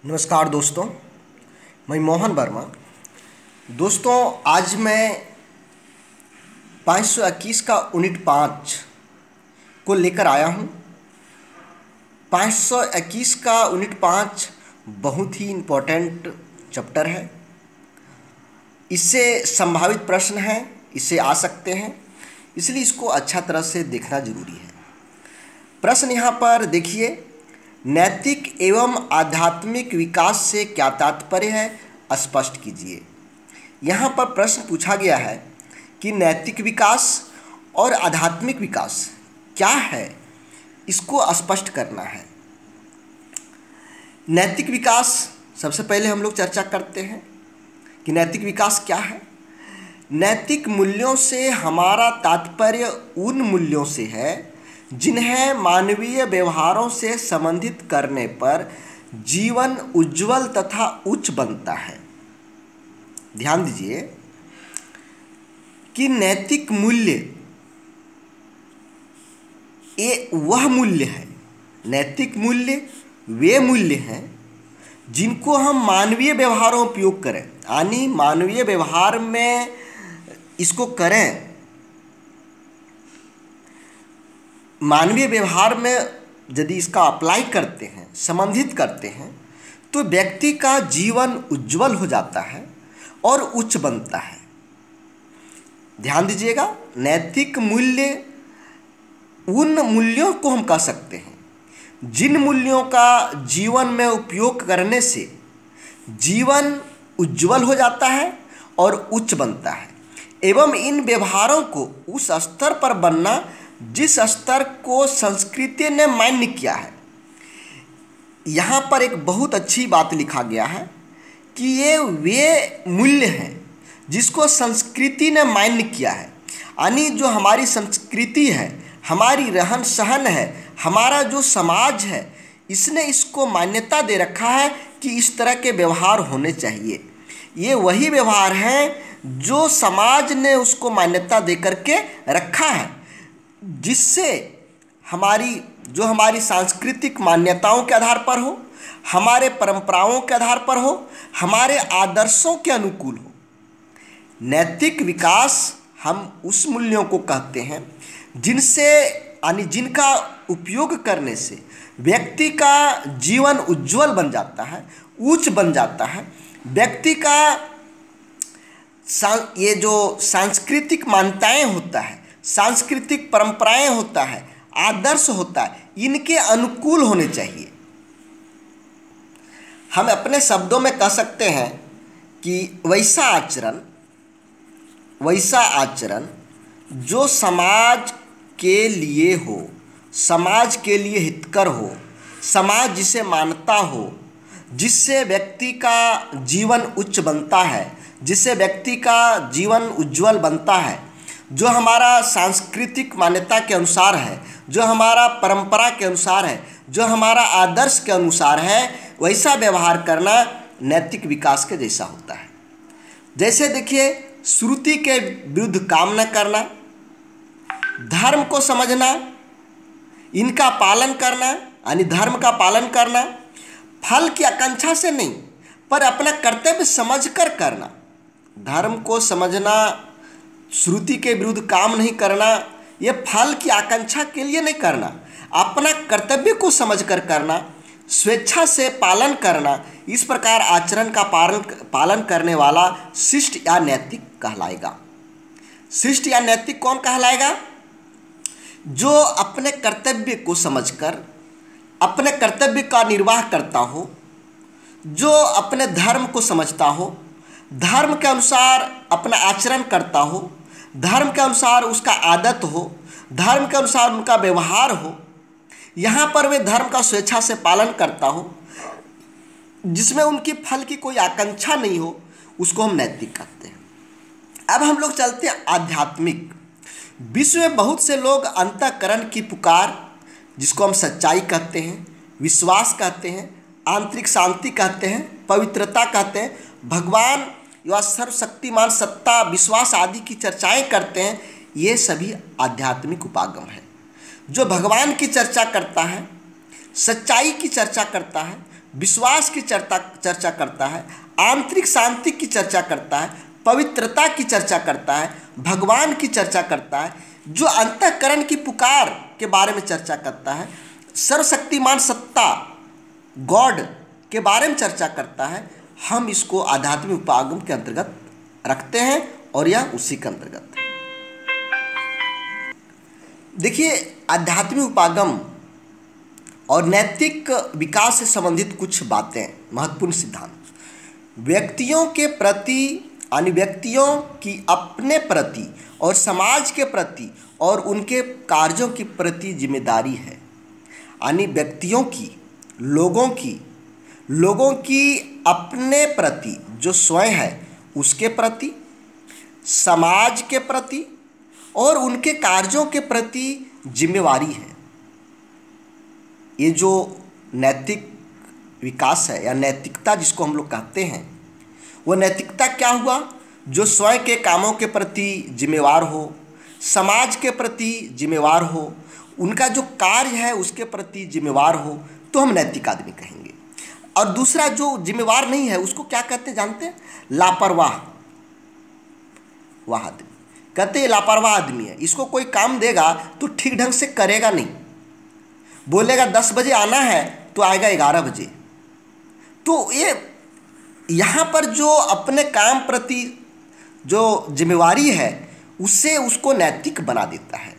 नमस्कार दोस्तों, मैं मोहन वर्मा। दोस्तों, आज मैं 521 का यूनिट 5 को लेकर आया हूँ। 521 का यूनिट 5 बहुत ही इम्पोर्टेंट चैप्टर है। इससे संभावित प्रश्न हैं, इससे आ सकते हैं, इसलिए इसको अच्छा तरह से देखना जरूरी है। प्रश्न यहाँ पर देखिए, नैतिक एवं आध्यात्मिक विकास से क्या तात्पर्य है, स्पष्ट कीजिए। यहाँ पर प्रश्न पूछा गया है कि नैतिक विकास और आध्यात्मिक विकास क्या है, इसको स्पष्ट करना है। नैतिक विकास सबसे पहले हम लोग चर्चा करते हैं कि नैतिक विकास क्या है। नैतिक मूल्यों से हमारा तात्पर्य उन मूल्यों से है जिन्हें मानवीय व्यवहारों से संबंधित करने पर जीवन उज्जवल तथा उच्च बनता है। ध्यान दीजिए कि नैतिक मूल्य ये वह मूल्य है, नैतिक मूल्य वे मूल्य हैं जिनको हम मानवीय व्यवहारों में उपयोग करें, यानी मानवीय व्यवहार में इसको करें। मानवीय व्यवहार में यदि इसका अप्लाई करते हैं, संबंधित करते हैं, तो व्यक्ति का जीवन उज्जवल हो जाता है और उच्च बनता है। ध्यान दीजिएगा, नैतिक मूल्य उन मूल्यों को हम कह सकते हैं जिन मूल्यों का जीवन में उपयोग करने से जीवन उज्जवल हो जाता है और उच्च बनता है, एवं इन व्यवहारों को उस स्तर पर बनना जिस स्तर को संस्कृति ने मान्य किया है। यहाँ पर एक बहुत अच्छी बात लिखा गया है कि ये वे मूल्य हैं जिसको संस्कृति ने मान्य किया है, यानी जो हमारी संस्कृति है, हमारी रहन सहन है, हमारा जो समाज है, इसने इसको मान्यता दे रखा है कि इस तरह के व्यवहार होने चाहिए। ये वही व्यवहार हैं जो समाज ने उसको मान्यता दे करके रखा है, जिससे हमारी सांस्कृतिक मान्यताओं के आधार पर हो, हमारे परंपराओं के आधार पर हो, हमारे आदर्शों के अनुकूल हो। नैतिक विकास हम उस मूल्यों को कहते हैं जिनसे यानी जिनका उपयोग करने से व्यक्ति का जीवन उज्जवल बन जाता है, उच्च बन जाता है। व्यक्ति का ये जो सांस्कृतिक मान्यताएं होता है, सांस्कृतिक परंपराएं होता है, आदर्श होता है, इनके अनुकूल होने चाहिए। हम अपने शब्दों में कह सकते हैं कि वैसा आचरण जो समाज के लिए हो, समाज के लिए हितकर हो, समाज जिसे मानता हो, जिससे व्यक्ति का जीवन उच्च बनता है, जिससे व्यक्ति का जीवन उज्जवल बनता है, जो हमारा सांस्कृतिक मान्यता के अनुसार है, जो हमारा परंपरा के अनुसार है, जो हमारा आदर्श के अनुसार है, वैसा व्यवहार करना नैतिक विकास के जैसा होता है। जैसे देखिए, श्रुति के विरुद्ध काम न करना, धर्म को समझना, इनका पालन करना, यानी धर्म का पालन करना, फल की आकांक्षा से नहीं पर अपना कर्तव्य समझकर करना। धर्म को समझना, श्रुति के विरुद्ध काम नहीं करना, ये फल की आकांक्षा के लिए नहीं करना, अपना कर्तव्य को समझकर करना, स्वेच्छा से पालन करना। इस प्रकार आचरण का पालन करने वाला शिष्ट या नैतिक कहलाएगा। शिष्ट या नैतिक कौन कहलाएगा? जो अपने कर्तव्य को समझकर अपने कर्तव्य का निर्वाह करता हो, जो अपने धर्म को समझता हो, धर्म के अनुसार अपना आचरण करता हो, धर्म के अनुसार उसका आदत हो, धर्म के अनुसार उनका व्यवहार हो, यहाँ पर वे धर्म का स्वेच्छा से पालन करता हो, जिसमें उनकी फल की कोई आकांक्षा नहीं हो, उसको हम नैतिक कहते हैं। अब हम लोग चलते हैं आध्यात्मिक। विश्व में बहुत से लोग अंतःकरण की पुकार, जिसको हम सच्चाई कहते हैं, विश्वास कहते हैं, आंतरिक शांति कहते हैं, पवित्रता कहते हैं, भगवान या सर्वशक्तिमान सत्ता, विश्वास आदि की चर्चाएं करते हैं। ये सभी आध्यात्मिक उपागम है। जो भगवान की चर्चा करता है, सच्चाई की चर्चा करता है, विश्वास की चर्चा करता है, आंतरिक शांति की चर्चा करता है, पवित्रता की चर्चा करता है, भगवान की चर्चा करता है, जो अंतःकरण की पुकार के बारे में चर्चा करता है, सर्वशक्तिमान सत्ता गॉड के बारे में चर्चा करता है। हम इसको आध्यात्मिक उपागम के अंतर्गत रखते हैं और यह उसी के अंतर्गत है। देखिए, आध्यात्मिक उपागम और नैतिक विकास से संबंधित कुछ बातें, महत्वपूर्ण सिद्धांत। व्यक्तियों के प्रति यानी व्यक्तियों की अपने प्रति और समाज के प्रति और उनके कार्यों के प्रति जिम्मेदारी है। यानी व्यक्तियों की, लोगों की अपने प्रति जो स्वयं है उसके प्रति, समाज के प्रति और उनके कार्यों के प्रति जिम्मेवारी है। ये जो नैतिक विकास है या नैतिकता जिसको हम लोग कहते हैं, वो नैतिकता क्या हुआ? जो स्वयं के कामों के प्रति जिम्मेवार हो, समाज के प्रति जिम्मेवार हो, उनका जो कार्य है उसके प्रति जिम्मेवार हो, तो हम नैतिक आदमी कहेंगे। और दूसरा जो जिम्मेवार नहीं है उसको क्या कहते हैं जानते हैं? लापरवाह आदमी कहते हैं, लापरवाह आदमी है। इसको कोई काम देगा तो ठीक ढंग से करेगा नहीं, बोलेगा 10 बजे आना है तो आएगा 11 बजे। तो ये यहाँ पर जो अपने काम प्रति जो जिम्मेवारी है उससे उसको नैतिक बना देता है।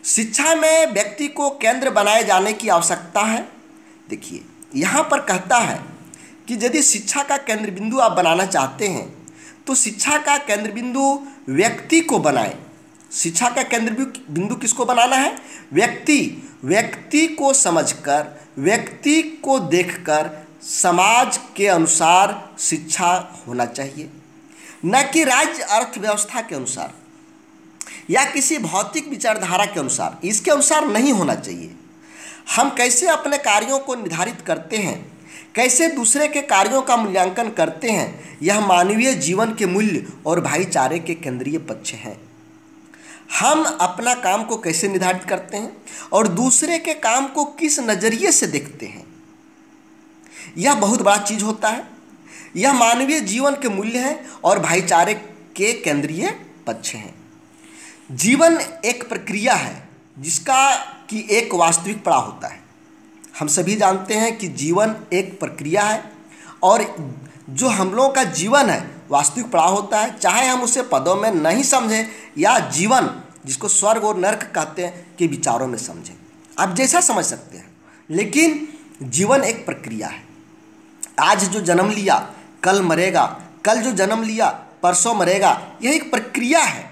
शिक्षा में व्यक्ति को केंद्र बनाए जाने की आवश्यकता है। देखिए, यहाँ पर कहता है कि यदि शिक्षा का केंद्र बिंदु आप बनाना चाहते हैं तो शिक्षा का केंद्र बिंदु व्यक्ति को बनाएं। शिक्षा का केंद्र बिंदु किसको बनाना है? व्यक्ति को समझकर, व्यक्ति को देखकर समाज के अनुसार शिक्षा होना चाहिए, न कि राज्य अर्थव्यवस्था के अनुसार या किसी भौतिक विचारधारा के अनुसार। इसके अनुसार नहीं होना चाहिए। हम कैसे अपने कार्यों को निर्धारित करते हैं, कैसे दूसरे के कार्यों का मूल्यांकन करते हैं, यह मानवीय जीवन के मूल्य और भाईचारे के केंद्रीय पक्ष हैं। हम अपना काम को कैसे निर्धारित करते हैं और दूसरे के काम को किस नज़रिए से देखते हैं, यह बहुत बड़ा चीज़ होता है। यह मानवीय जीवन के मूल्य हैं और भाईचारे के केंद्रीय पक्ष हैं। जीवन एक प्रक्रिया है जिसका कि एक वास्तविक पड़ाव होता है। हम सभी जानते हैं कि जीवन एक प्रक्रिया है और जो हम लोगों का जीवन है वास्तविक पड़ाव होता है, चाहे हम उसे पदों में नहीं समझें या जीवन जिसको स्वर्ग और नर्क कहते हैं के विचारों में समझें। आप जैसा समझ सकते हैं, लेकिन जीवन एक प्रक्रिया है। आज जो जन्म लिया कल मरेगा, कल जो जन्म लिया परसों मरेगा, यह एक प्रक्रिया है।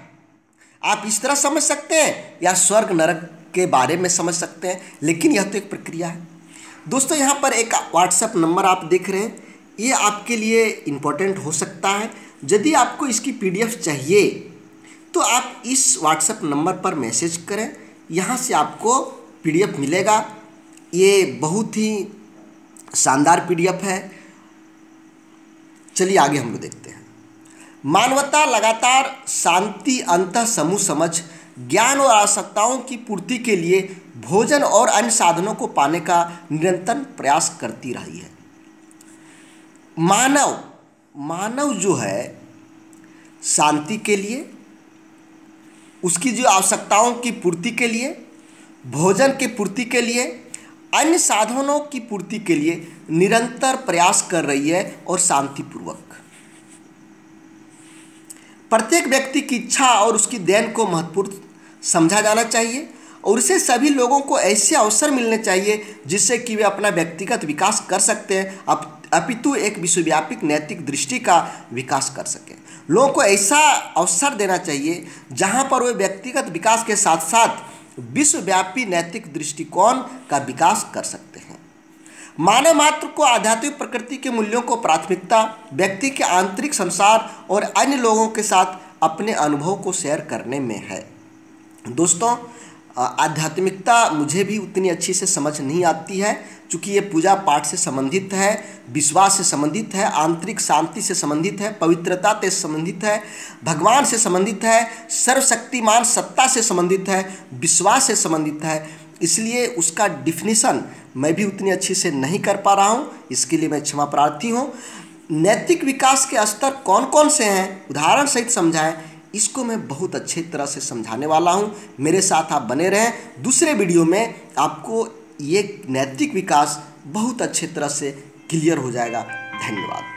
आप इस तरह समझ सकते हैं या स्वर्ग नरक के बारे में समझ सकते हैं, लेकिन यह तो एक प्रक्रिया है। दोस्तों, यहाँ पर एक व्हाट्सएप नंबर आप देख रहे हैं, ये आपके लिए इम्पोर्टेंट हो सकता है। यदि आपको इसकी PDF चाहिए तो आप इस व्हाट्सएप नंबर पर मैसेज करें, यहाँ से आपको PDF मिलेगा। ये बहुत ही शानदार PDF है। चलिए आगे हम लोग देखते हैं। मानवता लगातार शांति, अंतः समूह समझ, ज्ञान और आवश्यकताओं की पूर्ति के लिए भोजन और अन्य साधनों को पाने का निरंतर प्रयास करती रही है। मानव जो है शांति के लिए, उसकी जो आवश्यकताओं की पूर्ति के लिए, भोजन की पूर्ति के लिए, अन्य साधनों की पूर्ति के लिए निरंतर प्रयास कर रही है और शांतिपूर्वक। प्रत्येक व्यक्ति की इच्छा और उसकी देन को महत्वपूर्ण समझा जाना चाहिए और उसे सभी लोगों को ऐसे अवसर मिलने चाहिए जिससे कि वे अपना व्यक्तिगत विकास कर सकते हैं, अपितु एक विश्वव्यापी नैतिक दृष्टि का विकास कर सकें। लोगों को ऐसा अवसर देना चाहिए जहां पर वे व्यक्तिगत विकास के साथ साथ विश्वव्यापी नैतिक दृष्टिकोण का विकास कर सकते हैं। मानव मात्र को आध्यात्मिक प्रकृति के मूल्यों को प्राथमिकता, व्यक्ति के आंतरिक संसार और अन्य लोगों के साथ अपने अनुभव को शेयर करने में है। दोस्तों, आध्यात्मिकता मुझे भी उतनी अच्छी से समझ नहीं आती है, चूँकि ये पूजा पाठ से संबंधित है, विश्वास से संबंधित है, आंतरिक शांति से संबंधित है, पवित्रता से संबंधित है, भगवान से संबंधित है, सर्वशक्तिमान सत्ता से संबंधित है, विश्वास से संबंधित है। इसलिए उसका डिफिनीसन मैं भी उतनी अच्छी से नहीं कर पा रहा हूँ, इसके लिए मैं क्षमा प्रार्थी हूँ। नैतिक विकास के स्तर कौन कौन से हैं, उदाहरण सहित समझाएं, इसको मैं बहुत अच्छी तरह से समझाने वाला हूँ। मेरे साथ आप बने रहें। दूसरे वीडियो में आपको ये नैतिक विकास बहुत अच्छी तरह से क्लियर हो जाएगा। धन्यवाद।